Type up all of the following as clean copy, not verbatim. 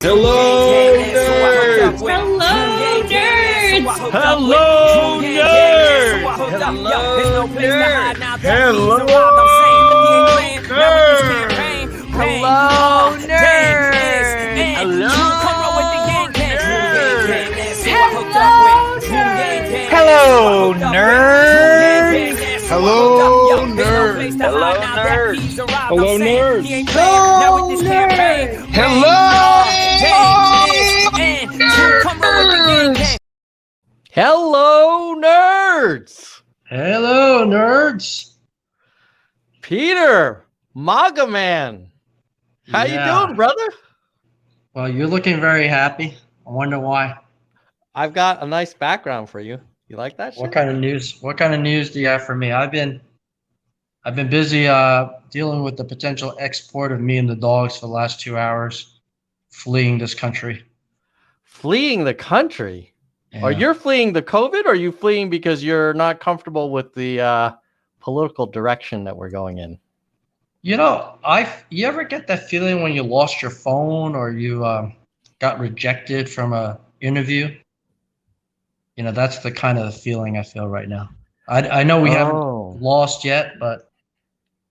Hello, nerds! Hello, nerds! Hello, nerds! Hello, nerds! Hello, nerds! Hello, nerds! Hello, nerds! Hello, nerds! Hello, nerds! Hello, nerds! Hello, nerds! Peter, MAGA man, how you doing, brother? Well, you're looking very happy. I wonder why. I've got a nice background for you. You like that shit? What kind of news? What kind of news do you have for me? I've been busy dealing with the potential export of me and the dogs for the last 2 hours, fleeing this country. Fleeing the country? Yeah. Are you fleeing the COVID, or are you fleeing because you're not comfortable with the political direction that we're going in? You know, you ever get that feeling when you lost your phone or you got rejected from a interview? You know, that's the kind of feeling I feel right now. I know we haven't lost yet, but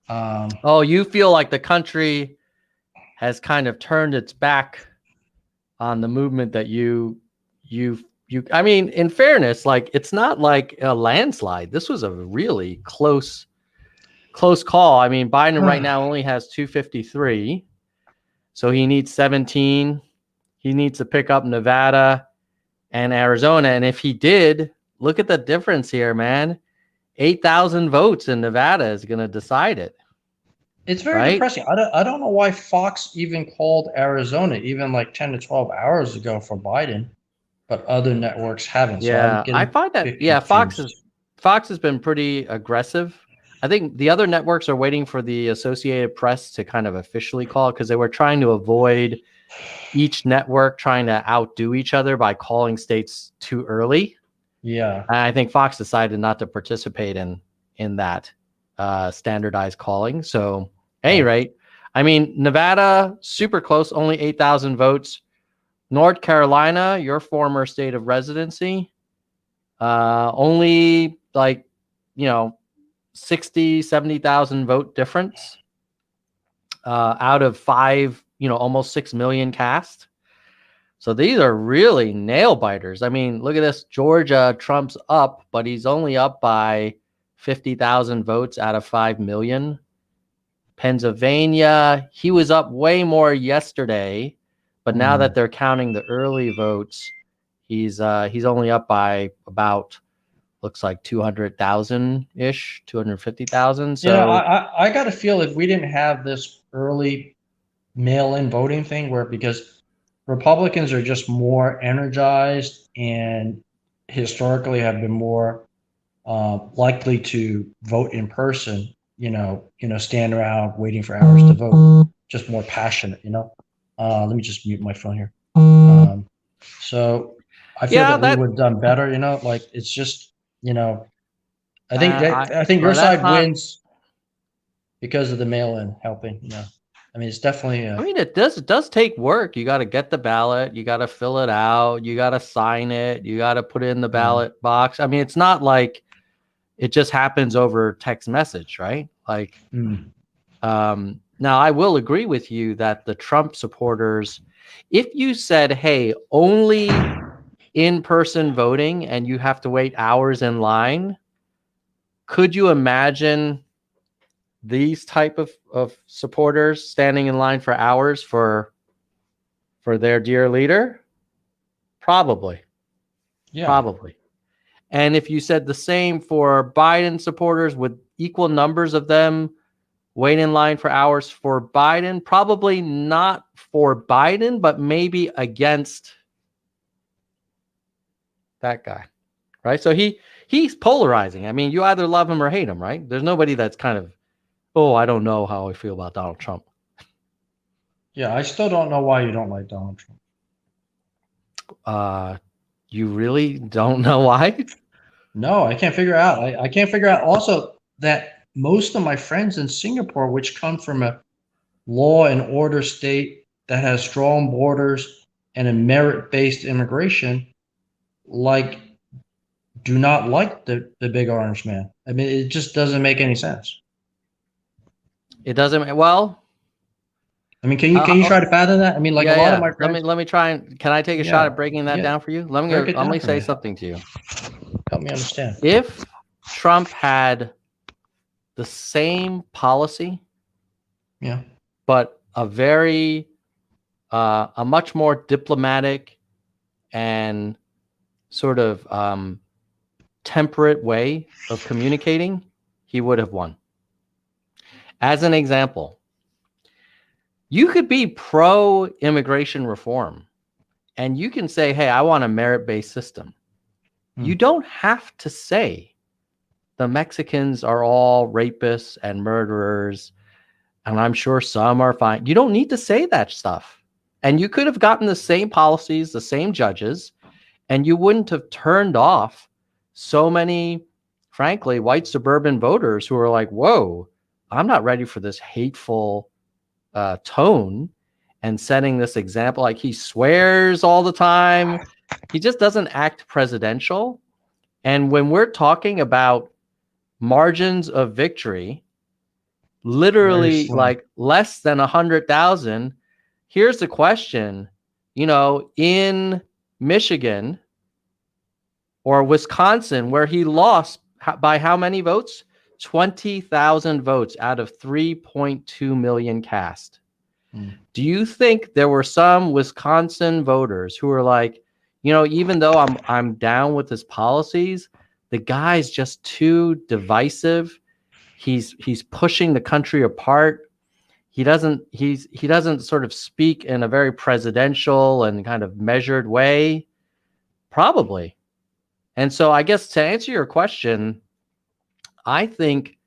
you feel like the country has kind of turned its back on the movement that you I mean, in fairness, like, it's not like a landslide. This was a really close call. I mean, Biden right now only has 253, so he needs 17. He needs to pick up Nevada and Arizona, and if he did, look at the difference here, man. 8,000 votes in Nevada is going to decide it. It's very depressing. I don't know why Fox even called Arizona even like 10 to 12 hours ago for Biden, but other networks haven't. Yeah, so I find that. Yeah, Fox has been pretty aggressive. I think the other networks are waiting for the Associated Press to kind of officially call it, because they were trying to avoid each network trying to outdo each other by calling states too early. Yeah, and I think Fox decided not to participate in that standardized calling. So, at any rate, I mean, Nevada, super close, only 8,000 votes. North Carolina, your former state of residency, only like, 60, 70,000 vote difference out of almost 6 million cast. So these are really nail biters. I mean, look at this. Georgia, Trump's up, but he's only up by 50,000 votes out of 5 million. Pennsylvania, he was up way more yesterday, but now that they're counting the early votes, he's only up by about, looks like 200,000 ish, 250,000. So I got to feel if we didn't have this early mail-in voting thing, because Republicans are just more energized and historically have been more likely to vote in person, stand around waiting for hours to vote, just more passionate, let me just mute my phone here. So I feel that we would have done better, like, it's just, I think your side wins because of the mail-in helping, I mean, it's definitely. I mean, it does take work. You got to get the ballot. You got to fill it out. You got to sign it. You got to put it in the ballot box. I mean, it's not like it just happens over text message, right? Like, now I will agree with you that the Trump supporters, if you said, hey, only in-person voting and you have to wait hours in line, could you imagine these type of supporters standing in line for hours for their dear leader? Probably. Yeah. Probably. And if you said the same for Biden supporters, with equal numbers of them wait in line for hours for Biden, probably not for Biden, but maybe against that guy, right? So he's polarizing. I mean, you either love him or hate him, right? There's nobody that's kind of, I don't know how I feel about Donald Trump. Yeah, I still don't know why you don't like Donald Trump. You really don't know why? No, I can't figure out. I can't figure out also that most of my friends in Singapore, which come from a law and order state that has strong borders, and a merit-based immigration like do not like the big orange man. I mean, it just doesn't make any sense. It doesn't. Well, I mean, can you try to fathom that? I mean, like a yeah, lot yeah. of my friends. Let me try and can I take a shot at breaking that Yeah, down for you? break it Let down me for say me. something to you. Help me understand. If Trump had the same policy, Yeah. but a much more diplomatic and sort of temperate way of communicating, he would have won. As an example, you could be pro immigration reform and you can say, hey, I want a merit-based system. You don't have to say the Mexicans are all rapists and murderers, and I'm sure some are fine. You don't need to say that stuff. And you could have gotten the same policies, the same judges, and you wouldn't have turned off so many, frankly, white suburban voters who are like, whoa, I'm not ready for this hateful tone and setting this example. Like, he swears all the time. He just doesn't act presidential. And when we're talking about margins of victory, literally like less than 100,000, here's the question, in Michigan or Wisconsin, where he lost by how many votes? 20,000 votes out of 3.2 million cast. Do you think there were some Wisconsin voters who were like, even though I'm down with his policies, the guy's just too divisive. He's pushing the country apart. He doesn't sort of speak in a very presidential and kind of measured way. Probably. And so I guess to answer your question, I think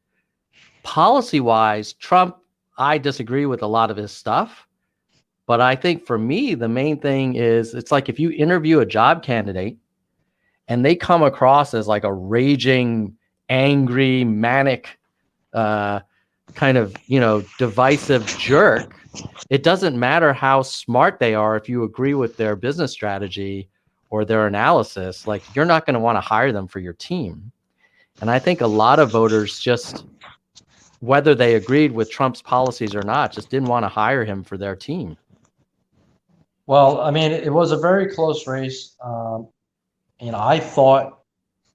policy-wise, Trump, I disagree with a lot of his stuff. But I think for me, the main thing is it's like if you interview a job candidate and they come across as like a raging, angry, manic, kind of, divisive jerk, it doesn't matter how smart they are. If you agree with their business strategy or their analysis, like, you're not going to want to hire them for your team. And I think a lot of voters just, whether they agreed with Trump's policies or not, just didn't want to hire him for their team. Well, I mean, it was a very close race. I thought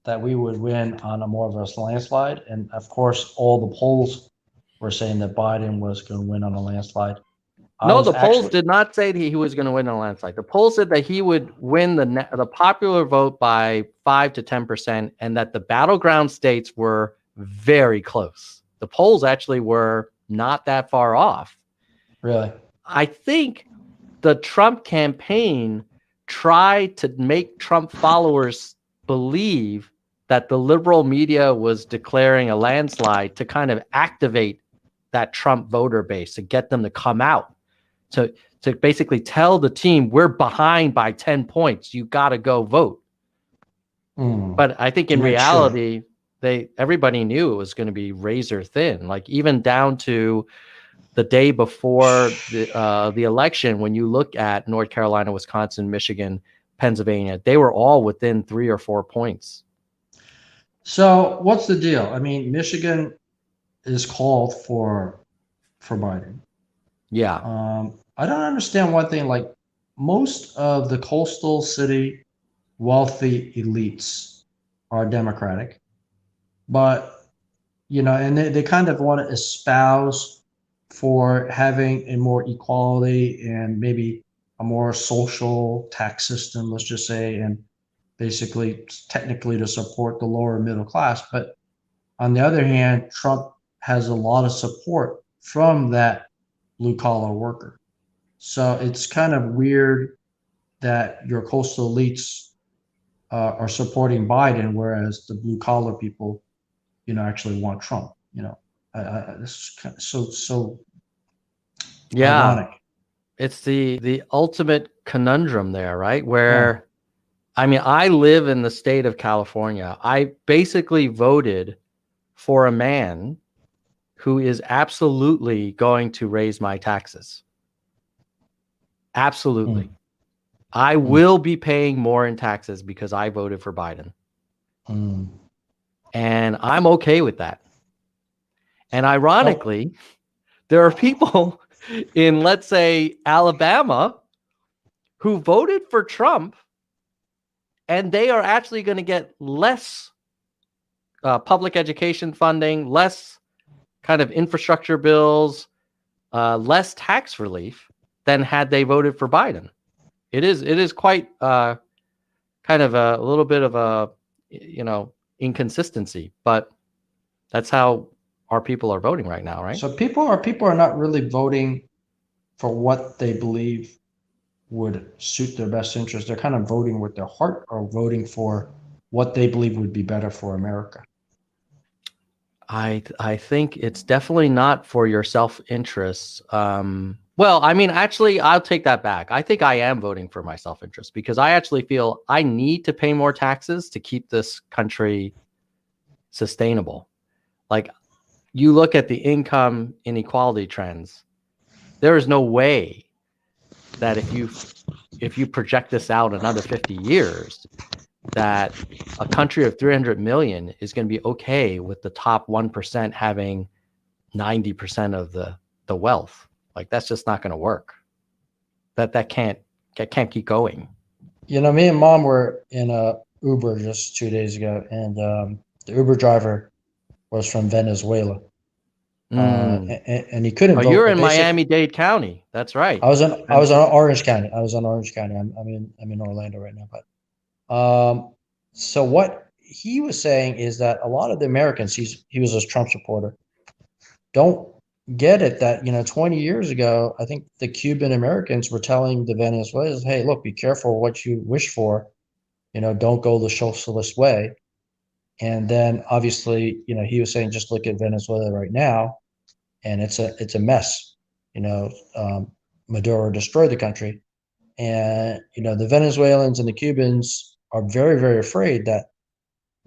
that we would win on a more of a landslide. And of course, all the polls were saying that Biden was going to win on a landslide. No, the polls did not say that he was going to win on a landslide. The polls said that he would win the popular vote by 5 to 10%, and that the battleground states were very close. The polls actually were not that far off. Really? I think the Trump campaign tried to make Trump followers believe that the liberal media was declaring a landslide to kind of activate that Trump voter base, to get them to come out, to basically tell the team, we're behind by 10 points. You got to go vote. But I think in reality, everybody knew it was going to be razor thin, like even down to the day before the election. When you look at North Carolina, Wisconsin, Michigan, Pennsylvania, they were all within 3 or 4 points. So what's the deal? I mean, Michigan is called for Biden. Yeah. I don't understand one thing. Like, most of the coastal city wealthy elites are Democratic, but and they kind of want to espouse for having a more equality and maybe a more social tax system, let's just say, and basically technically to support the lower middle class. But on the other hand, Trump has a lot of support from that blue collar worker. So it's kind of weird that your coastal elites are supporting Biden, whereas the blue collar people, actually want Trump. This is kind of so ironic. It's the ultimate conundrum there, right? Where, I mean, I live in the state of California. I basically voted for a man who is absolutely going to raise my taxes. Absolutely. I will be paying more in taxes because I voted for Biden. And I'm okay with that. And ironically, there are people in, let's say, Alabama who voted for Trump, and they are actually going to get less public education funding, less kind of infrastructure bills, less tax relief than had they voted for Biden. It is quite kind of a little bit of a, inconsistency, but that's how our people are voting right now, right? So people are not really voting for what they believe would suit their best interest. They're kind of voting with their heart, or voting for what they believe would be better for America. I think it's definitely not for your self-interest. Well, I mean, actually, I'll take that back. I think I am voting for my self-interest because I actually feel I need to pay more taxes to keep this country sustainable. Like, you look at the income inequality trends, there is no way that if you project this out another 50 years, that a country of 300 million is going to be okay with the top 1% having 90% of the wealth. Like, that's just not going to work. That can't keep going. You know, me and Mom were in a Uber just 2 days ago, and the Uber driver was from Venezuela, and he couldn't Oh, vote. you're but in Miami-Dade County. That's right. I was on Orange County. I was on Orange County. I'm in Orlando right now. But so what he was saying is that a lot of the Americans, he was a Trump supporter, don't get it that 20 years ago, I think the Cuban Americans were telling the Venezuelans, hey, look, be careful what you wish for. Don't go the socialist way. And then obviously, he was saying, just look at Venezuela right now, and it's a mess. Maduro destroyed the country, and the Venezuelans and the Cubans are very, very afraid that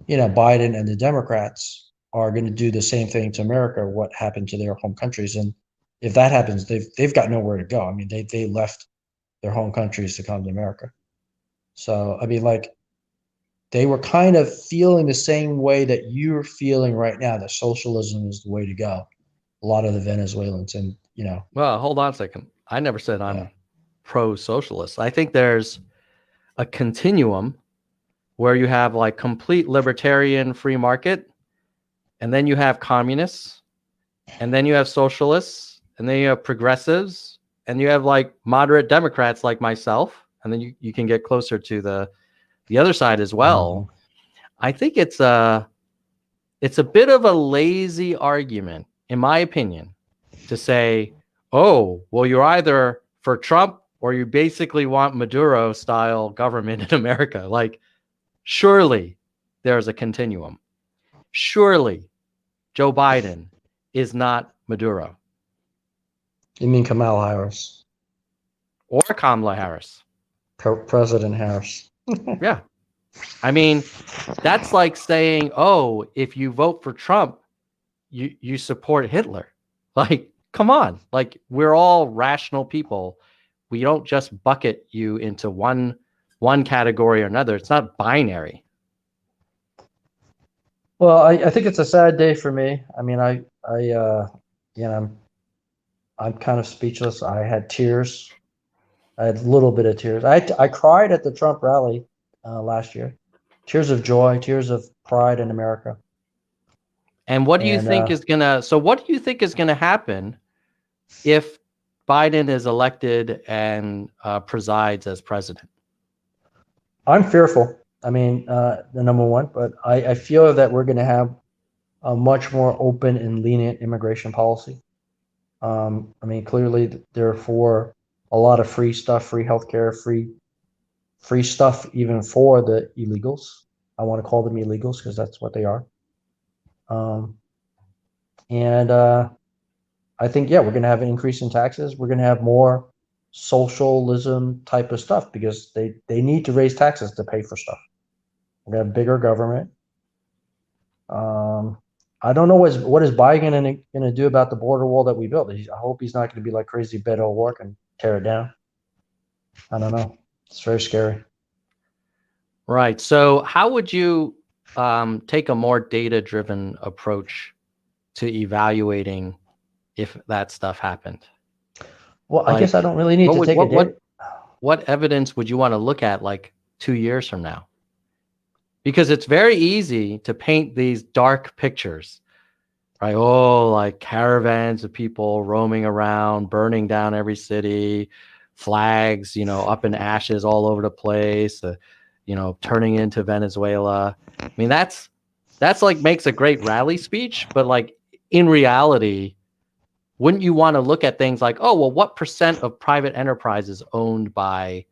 Biden and the Democrats are going to do the same thing to America, what happened to their home countries. And if that happens, they've got nowhere to go. I mean, they left their home countries to come to America. So I mean, like, they were kind of feeling the same way that you're feeling right now, that socialism is the way to go. A lot of the Venezuelans, and Well, hold on a second. I never said I'm pro-socialist. I think there's a continuum where you have like complete libertarian free market, and then you have communists, and then you have socialists, and then you have progressives, and you have like moderate Democrats like myself, and then you can get closer to the other side as well. I think it's a bit of a lazy argument, in my opinion, to say, oh, well, you're either for Trump or you basically want Maduro style government in America. Like, surely there's a continuum. Surely Joe Biden is not Maduro. You mean Kamala Harris? Or Kamala Harris. President Harris. Yeah. I mean, that's like saying, oh, if you vote for Trump, you support Hitler. Like, come on. Like, we're all rational people. We don't just bucket you into one category or another. It's not binary. Well, I think it's a sad day for me. I mean, I'm kind of speechless. I had tears. I had a little bit of tears. I cried at the Trump rally last year. Tears of joy, tears of pride in America. And what do you think is gonna happen if Biden is elected and presides as president? I'm fearful. I mean, the number one, but I feel that we're going to have a much more open and lenient immigration policy. I mean, clearly they're for a lot of free stuff, free healthcare, free stuff, even for the illegals. I want to call them illegals because that's what they are. And I think, we're going to have an increase in taxes. We're going to have more socialism type of stuff because they need to raise taxes to pay for stuff. We're going to have bigger government. I don't know what is Biden going to do about the border wall that we built. I hope he's not going to be like crazy Beto O'Rourke and tear it down. I don't know. It's very scary. Right. So how would you take a more data-driven approach to evaluating if that stuff happened? Well, I guess I Like, don't really need what to would take a data. what evidence would you want to look at like 2 years from now? Because it's very easy to paint these dark pictures, right? Oh, like caravans of people roaming around, burning down every city, flags, up in ashes all over the place, turning into Venezuela. I mean, that's like makes a great rally speech, but like in reality, wouldn't you want to look at things like, oh, well, what percent of private enterprise is owned by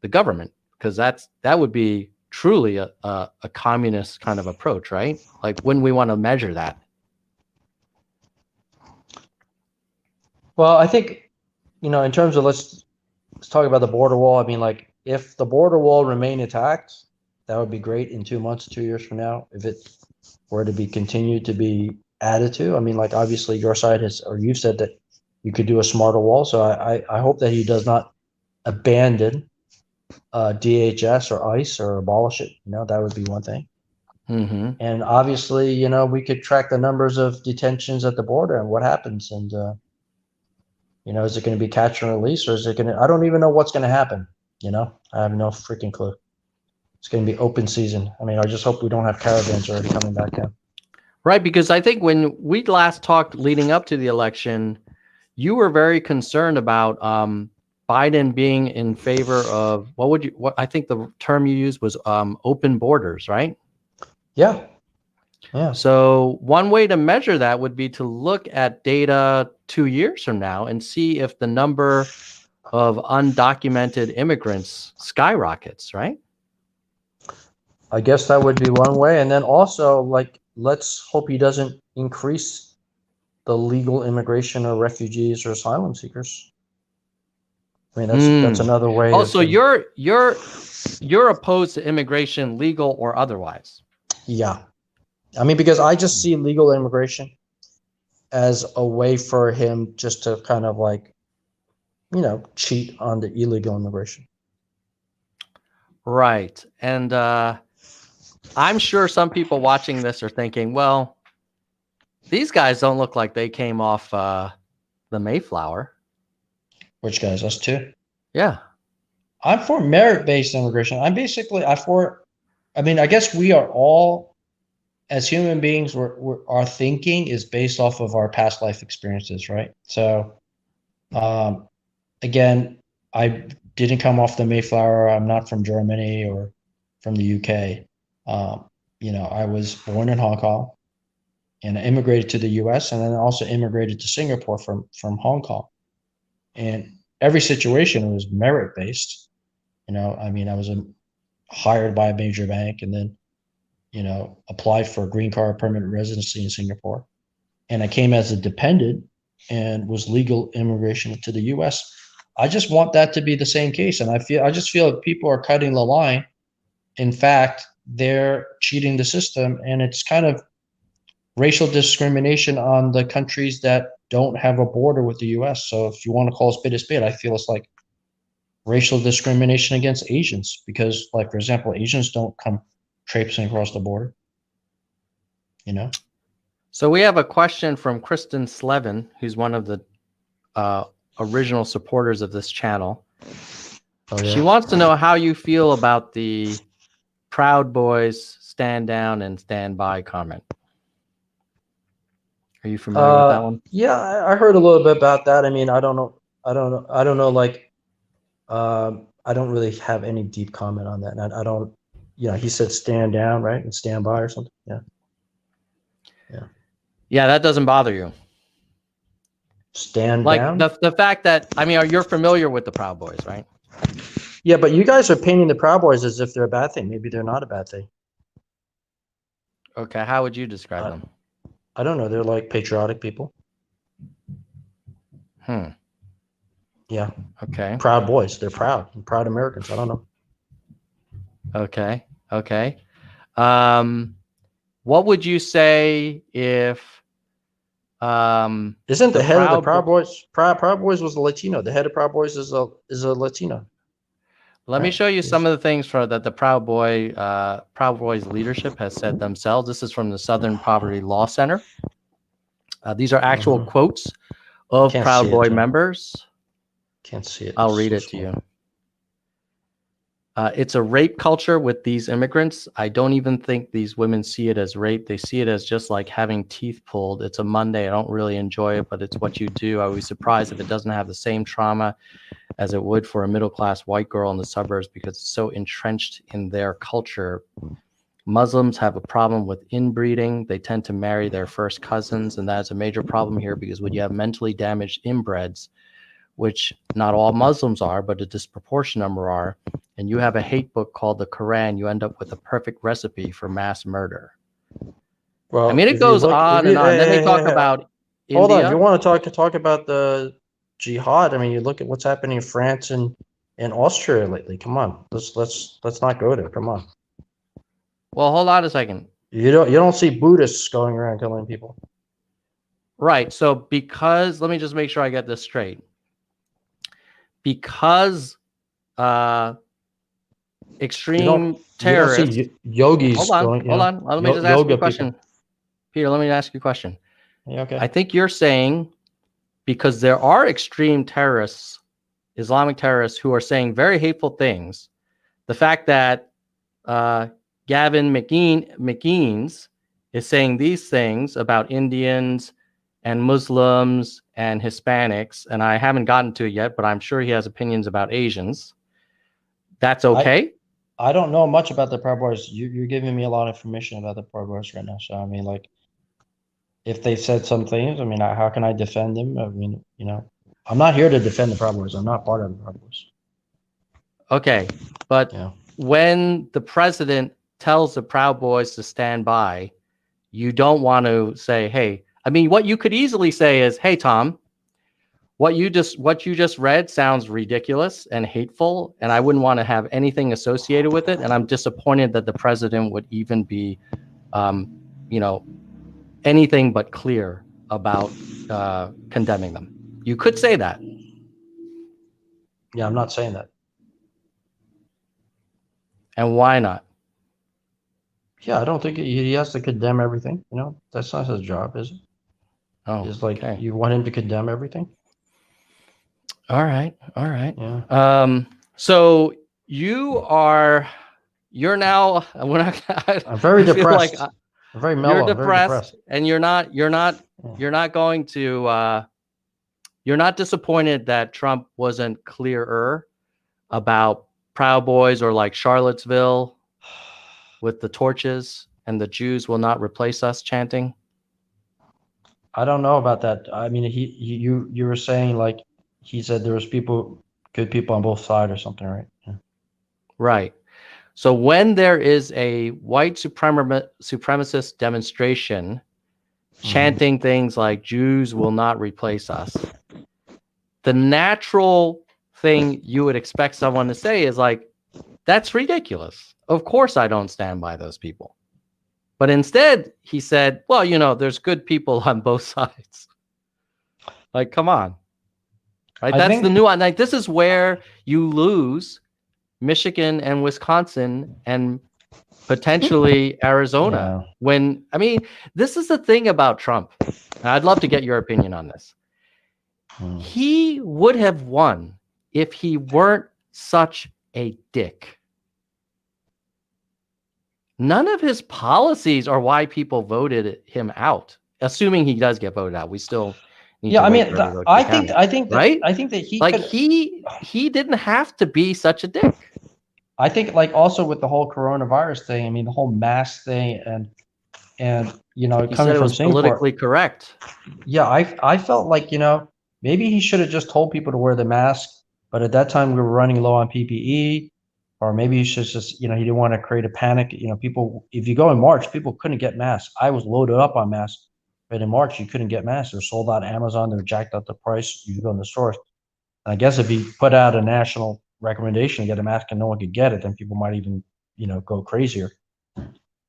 the government? Because that would be truly a communist kind of approach, right? Like, wouldn't we want to measure that? Well, I think, in terms of let's talk about the border wall. I mean, like if the border wall remained intact, that would be great in 2 months, 2 years from now. If it were to be continued to be added to, I mean, like obviously your side has, or you've said that you could do a smarter wall. So I hope that he does not abandon DHS or ICE or abolish it. That would be one thing. Mm-hmm. And obviously, we could track the numbers of detentions at the border and what happens. And, is it going to be catch and release, or is it going to, I don't even know what's going to happen. I have no freaking clue. It's going to be open season. I mean, I just hope we don't have caravans already coming back in. Right, because I think when we last talked leading up to the election, you were very concerned about Biden being in favor of what I think the term you used was open borders, right? Yeah. Yeah. So one way to measure that would be to look at data 2 years from now and see if the number of undocumented immigrants skyrockets, right? I guess that would be one way. And then also, like, let's hope he doesn't increase the legal immigration or refugees or asylum seekers. I mean, that's another way. Also, you're opposed to immigration, legal or otherwise. Yeah. I mean, because I just see legal immigration as a way for him just to kind of like, cheat on the illegal immigration. Right. And I'm sure some people watching this are thinking, well, these guys don't look like they came off the Mayflower. Which guys? Us too? Yeah. I'm for merit-based immigration. I guess we are all, as human beings, our thinking is based off of our past life experiences, right? So, again, I didn't come off the Mayflower. I'm not from Germany or from the UK. I was born in Hong Kong and I immigrated to the US and then also immigrated to Singapore from Hong Kong. And every situation was merit-based. I mean, I was hired by a major bank and then, applied for a green card permanent residency in Singapore. And I came as a dependent and was legal immigration to the US. I just want that to be the same case. And I just feel that people are cutting the line. In fact, they're cheating the system, and it's kind of racial discrimination on the countries that don't have a border with the US. So if you want to call a spade, I feel it's like racial discrimination against Asians because, like, for example, Asians don't come traipsing across the border. So we have a question from Kristen Slevin, who's one of the original supporters of this channel. Oh, yeah. She wants to know how you feel about the Proud Boys stand down and stand by comment. Are you familiar with that one? Yeah, I heard a little bit about that. I mean, I don't know. Like, I don't really have any deep comment on that. And I don't, he said stand down, right? And stand by or something. Yeah. Yeah. Yeah, that doesn't bother you. Stand like down? the fact that, I mean, you're familiar with the Proud Boys, right? Yeah, but you guys are painting the Proud Boys as if they're a bad thing. Maybe they're not a bad thing. Okay, how would you describe them? I don't know. They're like patriotic people. Yeah. Okay. Proud boys. They're proud. Proud Americans. I don't know. Okay. What would you say if isn't the head of the Proud Boys? Proud Boys was a Latino. The head of Proud Boys is a Latino. Let me show you some of the things that the Proud Boys leadership has said themselves. This is from the Southern Poverty Law Center. These are actual quotes of Proud Boy members. Can't see it. I'll read it to you. It's a rape culture with these immigrants. I don't even think these women see it as rape. They see it as just like having teeth pulled. It's a Monday. I don't really enjoy it, but it's what you do. I would be surprised if it doesn't have the same trauma as it would for a middle-class white girl in the suburbs because it's so entrenched in their culture. Muslims have a problem with inbreeding. They tend to marry their first cousins, and that's a major problem here because when you have mentally damaged inbreds, which not all Muslims are, but a disproportionate number are, and you have a hate book called the Quran, you end up with a perfect recipe for mass murder. Well, I mean, it goes on and on. Then they talk about India. Hold on, if you want to talk about the jihad, I mean, you look at what's happening in France and Austria lately. Come on, let's not go there. Come on. Well, hold on a second. You don't see Buddhists going around killing people. Right. So because let me just make sure I get this straight. You Because extreme terrorists. You don't see yogis. Hold on. Let me just ask you a question. People. Peter, let me ask you a question. Yeah, okay. I think you're saying because there are extreme terrorists, Islamic terrorists, who are saying very hateful things. The fact that Gavin McGeans is saying these things about Indians and Muslims and Hispanics, and I haven't gotten to it yet, but I'm sure he has opinions about Asians. That's okay? I don't know much about the Proud Boys. You're giving me a lot of information about the Proud Boys right now. So, I mean, like, if they said some things, I mean, how can I defend them? I mean, you know, I'm not here to defend the Proud Boys. I'm not part of the Proud Boys. Okay, but when the president tells the Proud Boys to stand by, you don't want to say, hey, I mean, what you could easily say is, hey, Tom, what you just read sounds ridiculous and hateful, and I wouldn't want to have anything associated with it. And I'm disappointed that the president would even be, you know, anything but clear about condemning them. You could say that. Yeah, I'm not saying that. And why not? Yeah, I don't think he has to condemn everything. You know, that's not his job, is it? Oh, it's like you want him to condemn everything. All right. Yeah. So you're now. I'm very depressed. Like I'm very mellow. You're depressed, and you're not going to. You're not disappointed that Trump wasn't clearer about Proud Boys or like Charlottesville with the torches and the Jews will not replace us chanting. I don't know about that. I mean, you were saying like he said there was good people on both sides or something, right? Yeah. Right. So when there is a white supremacist demonstration chanting things like Jews will not replace us, the natural thing you would expect someone to say is like, that's ridiculous. Of course I don't stand by those people. But instead, he said, well, you know, there's good people on both sides. Like, come on. Right? That's the nuance. Like, this is where you lose Michigan and Wisconsin and potentially Arizona. Yeah. When, I mean, this is the thing about Trump. And I'd love to get your opinion on this. He would have won if he weren't such a dick. None of his policies are why people voted him out. Assuming he does get voted out, we still need to wait for every vote to count. I think that he like he didn't have to be such a dick. I think like also with the whole coronavirus thing, I mean the whole mask thing and you know he coming said it was from politically correct. Yeah, I felt like, you know, maybe he should have just told people to wear the mask, but at that time we were running low on PPE. Or maybe he should just, you know, he didn't want to create a panic. You know, people, if you go in March, people couldn't get masks. I was loaded up on masks, but in March, you couldn't get masks. They're sold out on Amazon. They're jacked up the price. You go in the stores. And I guess if he put out a national recommendation to get a mask and no one could get it, then people might even, you know, go crazier.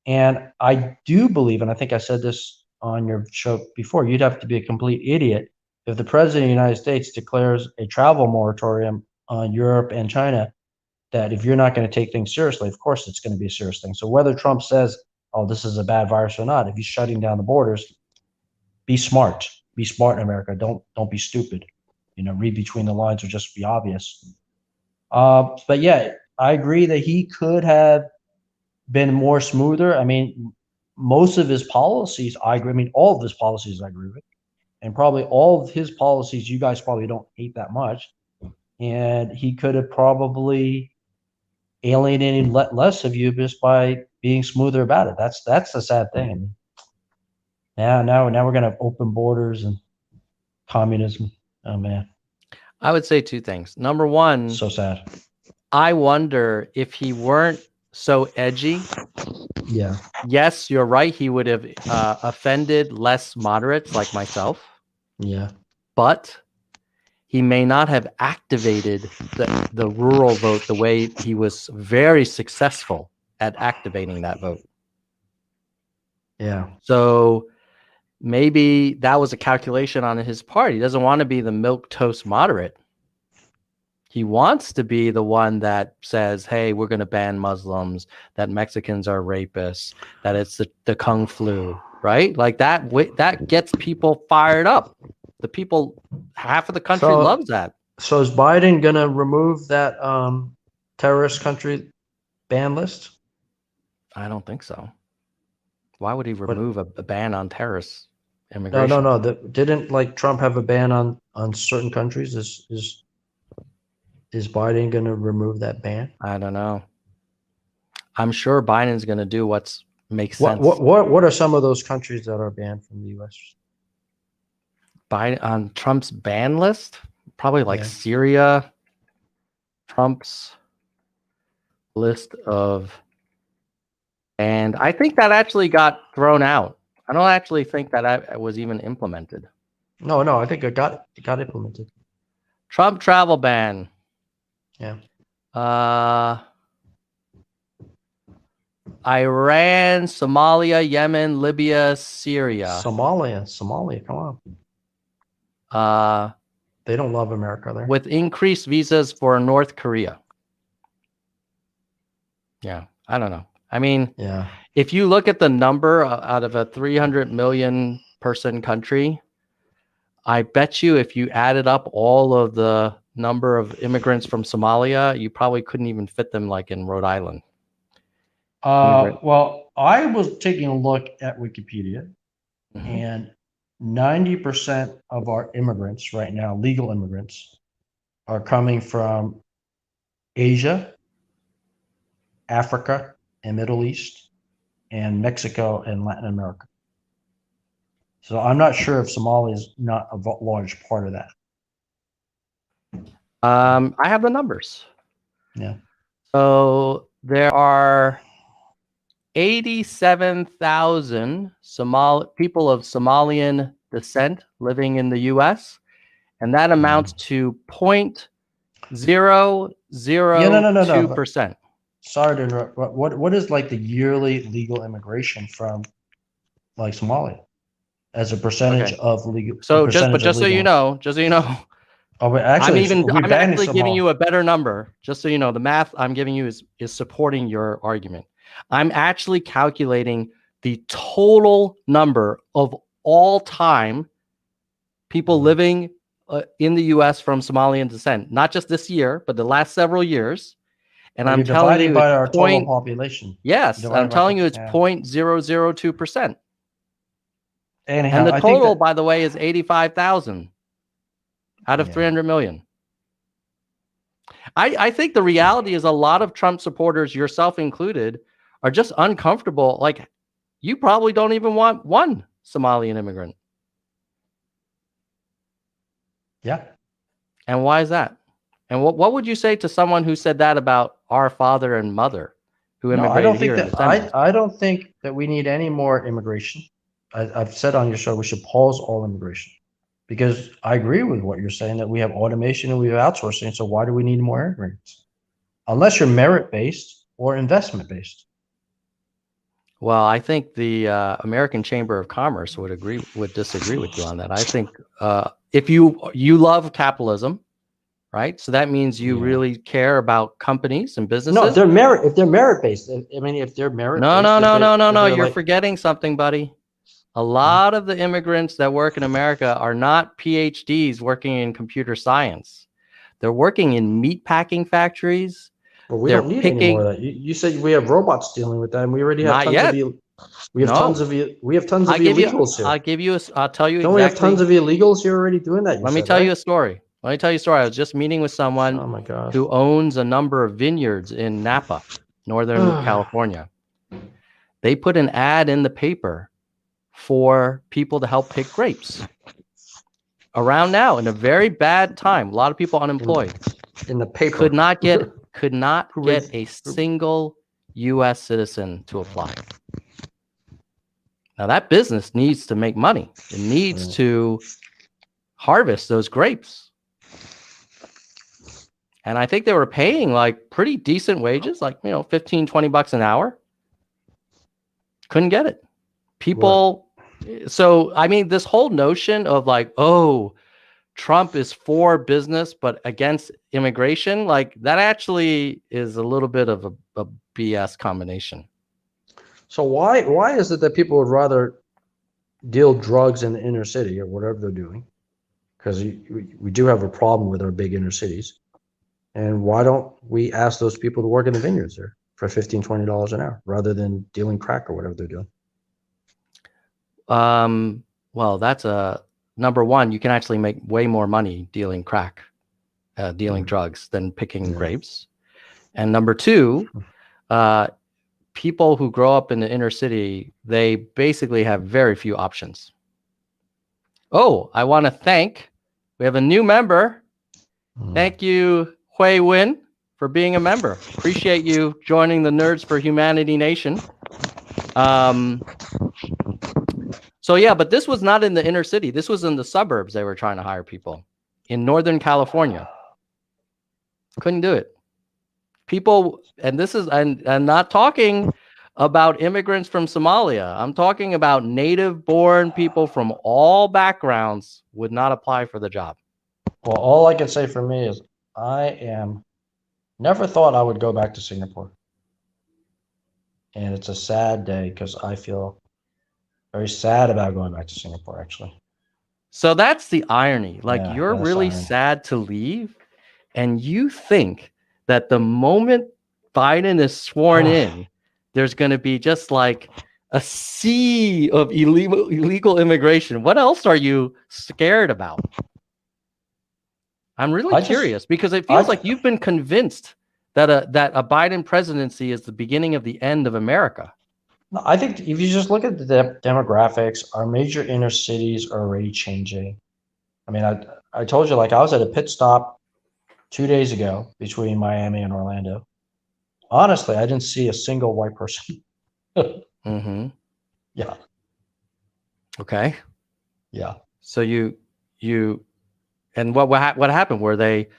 And I do believe, and I think I said this on your show before, you'd have to be a complete idiot if the president of the United States declares a travel moratorium on Europe and China that if you're not going to take things seriously, of course it's going to be a serious thing. So whether Trump says, "Oh, this is a bad virus" or not, if he's shutting down the borders, be smart. Be smart in America. Don't be stupid. Read between the lines or just be obvious. But yeah, I agree that he could have been more smoother. I mean, most of his policies, I agree. I mean, all of his policies, I agree with, and probably all of his policies, you guys probably don't hate that much. And he could have probably alienated less of you just by being smoother about it. That's the sad thing. I mean, now we're gonna have open borders and communism. Oh man, I would say two things. Number one, so sad. I wonder if he weren't so edgy. Yeah. Yes, you're right. He would have offended less moderates like myself. Yeah. But he may not have activated the rural vote the way he was very successful at activating that vote. Yeah. So maybe that was a calculation on his part. He doesn't want to be the milquetoast moderate. He wants to be the one that says, hey, we're going to ban Muslims, that Mexicans are rapists, that it's the Kung flu, right? Like that gets people fired up. The people, half of the country loves that. So is Biden going to remove that terrorist country ban list? I don't think so. Why would he remove a ban on terrorist immigration? No. Didn't like Trump have a ban on certain countries? Is Biden going to remove that ban? I don't know. I'm sure Biden's going to do what makes sense. What are some of those countries that are banned from the U.S.? Biden on Trump's ban list? Probably like Syria. Trump's list of, and I think that actually got thrown out. I don't actually think that was even implemented. No, I think it got implemented. Trump travel ban. Yeah. Iran, Somalia, Yemen, Libya, Syria. Somalia, come on. They don't love America there. With increased visas for North Korea. Yeah, I don't know. I mean, if you look at the number out of a 300 million person country, I bet you if you added up all of the number of immigrants from Somalia, you probably couldn't even fit them like in Rhode Island. Well, I was taking a look at Wikipedia, and 90% of our immigrants right now, legal immigrants, are coming from Asia, Africa, and Middle East, and Mexico and Latin America. So I'm not sure if Somalia is not a large part of that. I have the numbers. Yeah. So there are 87,000 people of Somalian descent living in the U.S., and that amounts to 0.002%. Sorry to interrupt. What is like the yearly legal immigration from like Somalia as a percentage of legal? So just so you know. Oh, but actually, I'm actually giving you a better number. Just so you know, the math I'm giving you is supporting your argument. I'm actually calculating the total number of all time people living in the U.S. from Somalian descent, not just this year, but the last several years. And I'm telling you, by our total population. Yes, I'm telling you, it's 0.002%. And the total, by the way, is 85,000 out of 300 million. I think the reality is a lot of Trump supporters, yourself included, are just uncomfortable. Like, you probably don't even want one Somalian immigrant. Yeah. And why is that? And what would you say to someone who said that about our father and mother who immigrated I don't think that we need any more immigration. I've said on your show we should pause all immigration, because I agree with what you're saying, that we have automation and we have outsourcing. So why do we need more immigrants? Unless you're merit-based or investment-based. Well, I think the American Chamber of Commerce would disagree with you on that. I think if you love capitalism, right? So that means you Yeah. really care about companies and businesses. No, if they're merit based, I mean, if they're merit No, based, no, no, no, no, no. they're You're like, forgetting something, buddy. A lot of the immigrants that work in America are not PhDs working in computer science. They're working in meat packing factories. well, we They're don't need any more picking. of that. You said we have robots dealing with that, and we already have Not tons of yet. we have tons No. of we have tons of I give you. illegals here. I'll give you. I'll tell you Don't we have tons exactly. of illegals here already doing that? You Let me said, tell right? you a story. Let me tell you a story. I was just meeting with someone Oh my gosh. who owns a number of vineyards in Napa, Northern California. They put an ad in the paper for people to help pick grapes around now in a very bad time. A lot of people unemployed. In the paper. Could not get Who is- a single U.S. citizen to apply. Now that business needs to make money. It needs to harvest those grapes. And I think they were paying like pretty decent wages, like, you know, 15, 20 bucks an hour. Couldn't get it. People. So, I mean, this whole notion of like, oh, Trump is for business, but against immigration, like that actually is a little bit of a BS combination. So why is it that people would rather deal drugs in the inner city or whatever they're doing? Because we do have a problem with our big inner cities. And why don't we ask those people to work in the vineyards there for $15, $20 an hour rather than dealing crack or whatever they're doing? Well, that's a number one. You can actually make way more money dealing crack, dealing drugs than picking grapes. And number two, people who grow up in the inner city, they basically have very few options. Oh, I want to we have a new member. Thank you, Hui Win, for being a member. Appreciate you joining the Nerds for Humanity Nation. So yeah, but this was not in the inner city. This was in the suburbs. They were trying to hire people in Northern California. Couldn't do it. People, and this is, I'm not talking about immigrants from Somalia. I'm talking about native-born people from all backgrounds would not apply for the job. Well, all I can say for me is never thought I would go back to Singapore. And it's a sad day because I feel very sad about going back to Singapore, actually. So that's the irony. Like, Yeah, you're that's really irony. sad to leave, and you think that the moment Biden is sworn in, there's going to be just like a sea of illegal immigration. What else are you scared about? I'm really curious because it feels like you've been convinced that a Biden presidency is the beginning of the end of America. No, I think if you just look at the demographics, our major inner cities are already changing. I mean, I told you, like, I was at a pit stop 2 days ago between Miami and Orlando. Honestly, I didn't see a single white person. Mm-hmm. Yeah. Okay. Yeah. So and what happened? Were they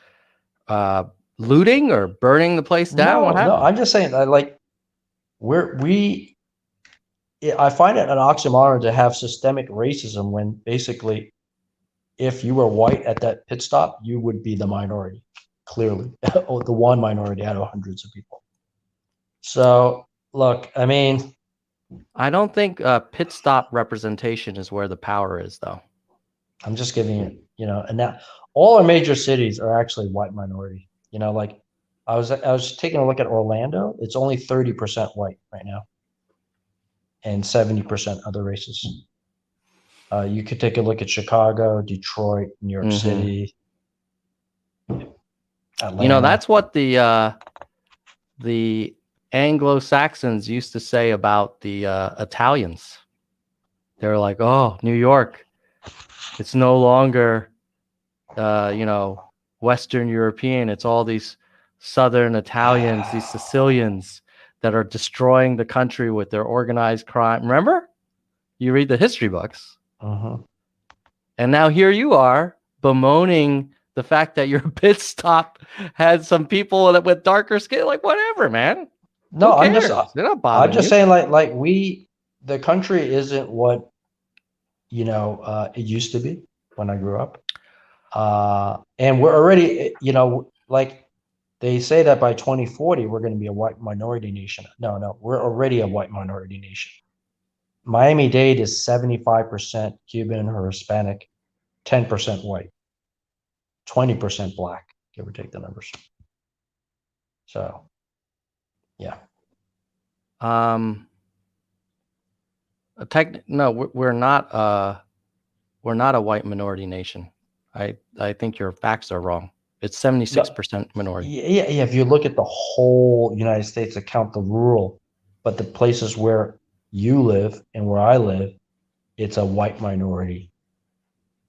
looting or burning the place down? What happened? No, I'm just saying that, like, I find it an oxymoron to have systemic racism when basically if you were white at that pit stop, you would be the minority, clearly, or the one minority out of hundreds of people. So, look, I mean, I don't think pit stop representation is where the power is, though. I'm just giving you, and now all our major cities are actually white minority. Like I was taking a look at Orlando. It's only 30% white right now, and 70% other races. You could take a look at Chicago, Detroit, New York City, Atlanta. That's what the Anglo-Saxons used to say about the Italians. They were like, "Oh, New York, it's no longer, Western European. It's all these Southern Italians, these Sicilians that are destroying the country with their organized crime." Remember? You read the history books. And now here you are bemoaning the fact that your pit stop had some people with darker skin. Like, whatever, man. No, I'm just saying, like the country isn't what it used to be when I grew up. And we're already, like they say that by 2040, we're going to be a white minority nation. No, we're already a white minority nation. Miami-Dade is 75% Cuban or Hispanic, 10% white, 20% black, give or take the numbers. So, yeah. No, we're not a white minority nation. I think your facts are wrong. It's 76% minority. Yeah. If you look at the whole United States, account the rural, but the places where you live and where I live, it's a white minority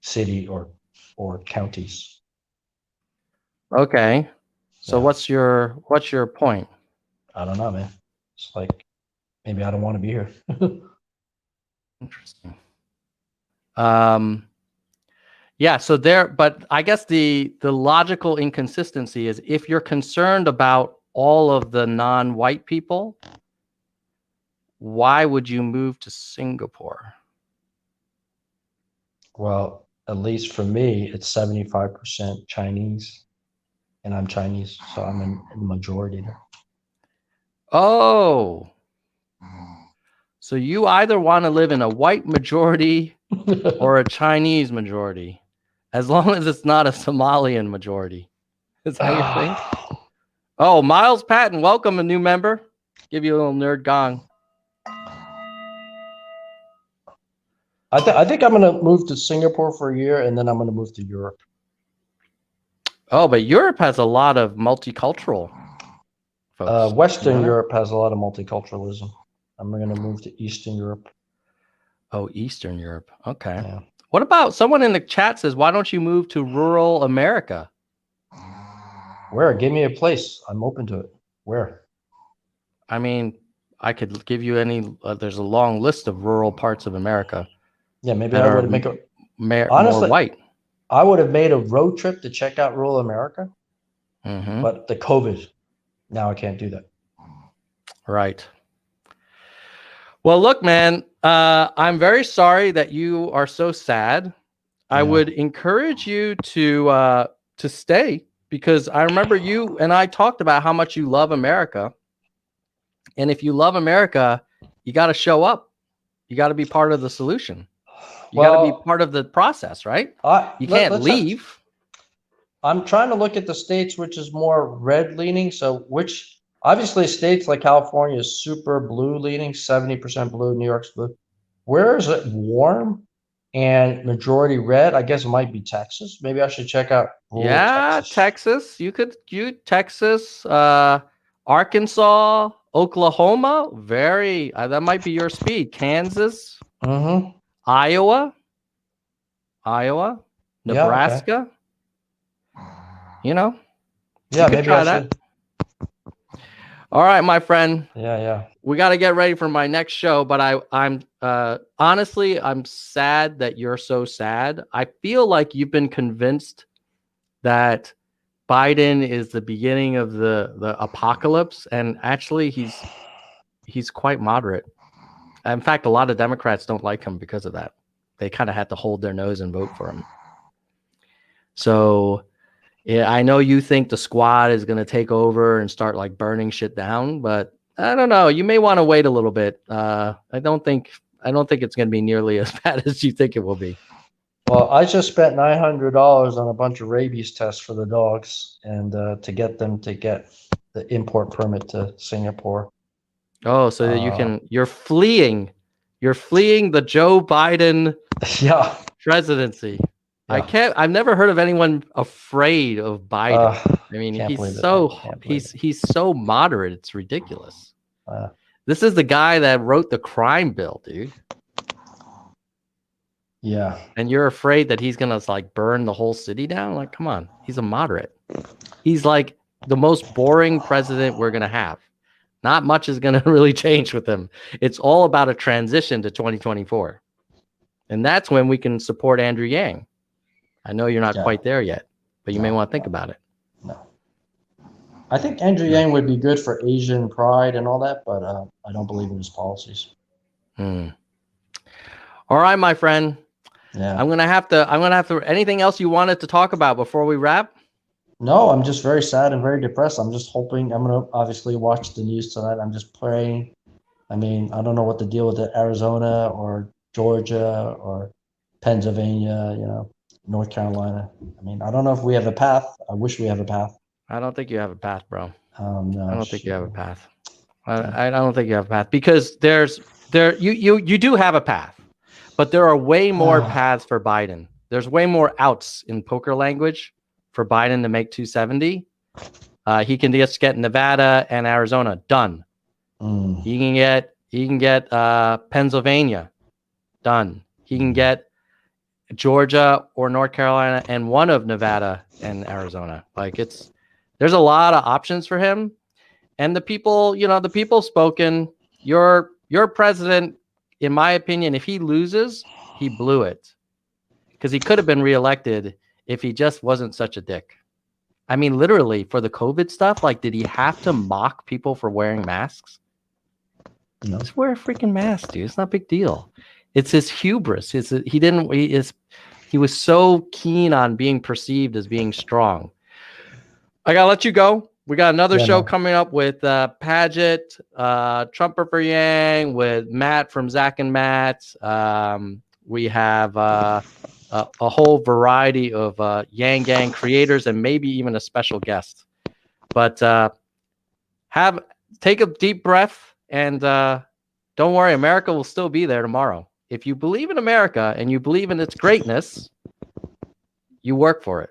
city or counties. Okay. So Yeah. what's your point? I don't know, man. It's like maybe I don't want to be here. Interesting. Yeah, so but I guess the logical inconsistency is if you're concerned about all of the non-white people, why would you move to Singapore? Well, at least for me, it's 75% Chinese, and I'm Chinese, so I'm in the majority there. Oh, so you either want to live in a white majority or a Chinese majority, as long as it's not a Somalian majority. Is that your thing? Oh, Miles Patton, welcome, a new member. Give you a little nerd gong. I think I'm going to move to Singapore for a year, and then I'm going to move to Europe. Oh, but Europe has a lot of multicultural folks. Western Europe has a lot of multiculturalism. I'm going to move to Eastern Europe. Oh, Eastern Europe. Okay. Yeah. What about someone in the chat says, why don't you move to rural America? Where? Give me a place. I'm open to it. Where? I mean, I could give you any. There's a long list of rural parts of America. Yeah, maybe I would make more white. I would have made a road trip to check out rural America, but the COVID, now I can't do that. Right. Well, look, man, I'm very sorry that you are so sad. I would encourage you to stay, because I remember you and I talked about how much you love America. And if you love America, you got to show up. You got to be part of the solution. You got to be part of the process, right? You can't leave. I'm trying to look at the states which is more red leaning. So obviously states like California is super blue leaning, 70% blue, New York's blue. Where is it warm and majority red? I guess it might be Texas. Maybe I should check out Texas. Texas, Arkansas, Oklahoma. That might be your speed. Kansas. Iowa, Nebraska. Yeah, maybe I should. All right, my friend. Yeah. We got to get ready for my next show, but I'm honestly, I'm sad that you're so sad. I feel like you've been convinced that Biden is the beginning of the apocalypse, and actually he's quite moderate. In fact, a lot of Democrats don't like him because of that. They kind of had to hold their nose and vote for him. So, yeah, I know you think the squad is going to take over and start like burning shit down, but I don't know. You may want to wait a little bit. I don't think it's going to be nearly as bad as you think it will be. Well, I just spent $900 on a bunch of rabies tests for the dogs, and to get them to get the import permit to Singapore. Oh, so that you're fleeing the Joe Biden presidency. Yeah. I've never heard of anyone afraid of Biden. I mean, he's so moderate. It's ridiculous. This is the guy that wrote the crime bill, dude. Yeah. And you're afraid that he's going to like burn the whole city down? Like, come on. He's a moderate. He's like the most boring president we're going to have. Not much is going to really change with him. It's all about a transition to 2024. And that's when we can support Andrew Yang. I know you're not quite there yet, but you may want to think about it. No. I think Andrew Yang would be good for Asian pride and all that, but I don't believe in his policies. All right, my friend. Yeah. I'm gonna have to. Anything else you wanted to talk about before we wrap? No, I'm just very sad and very depressed. I'm just hoping I'm gonna obviously watch the news tonight. I'm just praying. I mean, I don't know what the deal with Arizona or Georgia or Pennsylvania, North Carolina. I mean, I don't know if we have a path. I wish we have a path. I don't think you have a path, bro. No, I don't think you have a shit. path. I don't think you have a path because you do have a path, but there are way more paths for Biden. There's way more outs in poker language for Biden to make 270. He can just get Nevada and Arizona done. He can get Pennsylvania done. He can get Georgia or North Carolina and one of Nevada and Arizona. Like there's a lot of options for him. And the people spoken, your president, in my opinion, if he loses, he blew it. Because he could have been reelected if he just wasn't such a dick. I mean, literally, for the COVID stuff, like, did he have to mock people for wearing masks? No. Just wear a freaking mask, dude. It's not a big deal. It's his hubris. He was so keen on being perceived as being strong. I gotta let you go. We got another show coming up with Paget, Trumper for Yang, with Matt from Zach and Matt. We have a whole variety of Yang Gang creators and maybe even a special guest. But take a deep breath and don't worry, America will still be there tomorrow. If you believe in America and you believe in its greatness, you work for it.